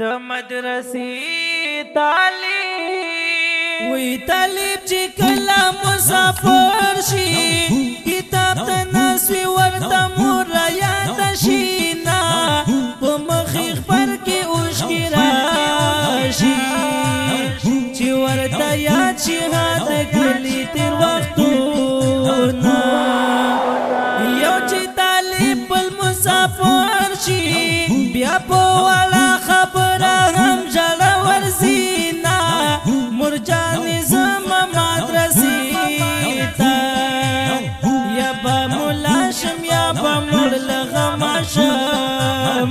د مدرسې طالب وی طالب چې کله مسافر شي کتاب ته نسوي ورته مور یاد شي نا په مخیخ پر کې اوښکې راشي چې ورته یاد شي هغه کلی تیر وختونه یو چې طالب بل مسافر شي بیا په والا خبره هم ژړه ورځي نا مور جانې زما مدرسې ته یا به ملا شم یا به مړ له غمه شم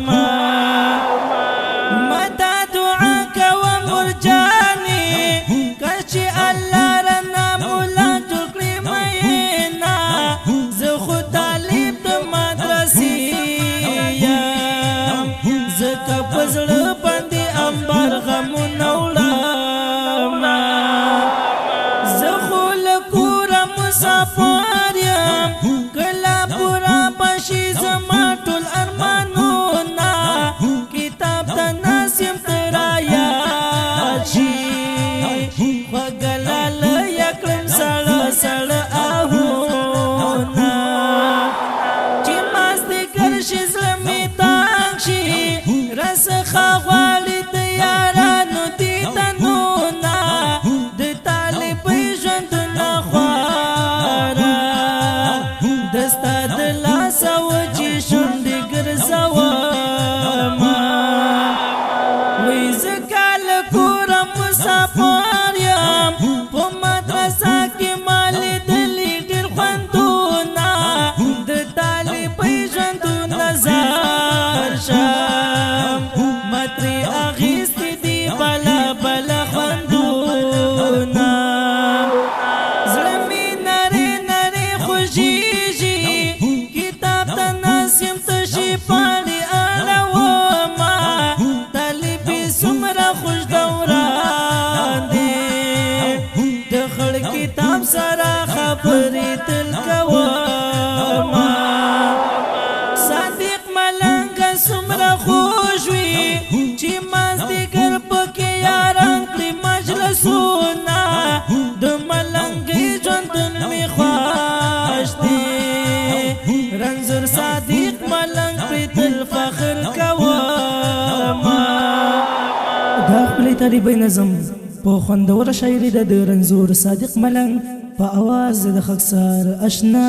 ما دا دعا کوه مور جانې که چې الله رانه ملا جوړ کړي مینا زه خو طالب د مدرسې یم ځکه په زړه باندې امبار غمونه وړم زه خو له کوره مسافر یم کله پوره بشي زما ټول ارمانونه کتاب ته ناست یم ته رایاد شي خوږه لاله یې کړم سړه سړه آهونه چې مازدیګر شي زړه مې تنګ شي راڅخه غواړي د یارانو دیدنونه د طالبۍ ژوندونه خواره د ستا د لاسه وچې شونډې ګرځومه وی زه کله کوره مسافر یم په مدرسه کې ما لیدلي ډېر خوندونه د طالبۍ ژوندونه زار شم ما ترې اخیستي دي بله بله خوندونه زړه مې نرۍ نرۍ خوږېږي کتاب ته ناست یم تشې پاڼې اړومه طالبې څومره خوش دوران دی د خړ کتاب سره خبرې تل کومه صادق ملنګه څومره خوږ وي چې مازدیګر پکې یاران کړي مجلسونه د ملنګې ژوندون مې خوښ دی رنځور صادق ملنګ پرې تل فخر کومه دا خپلې طالبۍ نظم په خوندوره شاعري ده د رنځور صادق ملنګ په اواز د خاکسار اشنا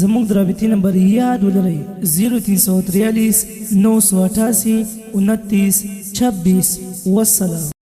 زموږ د رابطې نمبر یاد ولرئ 0343 988 29 26 والسلام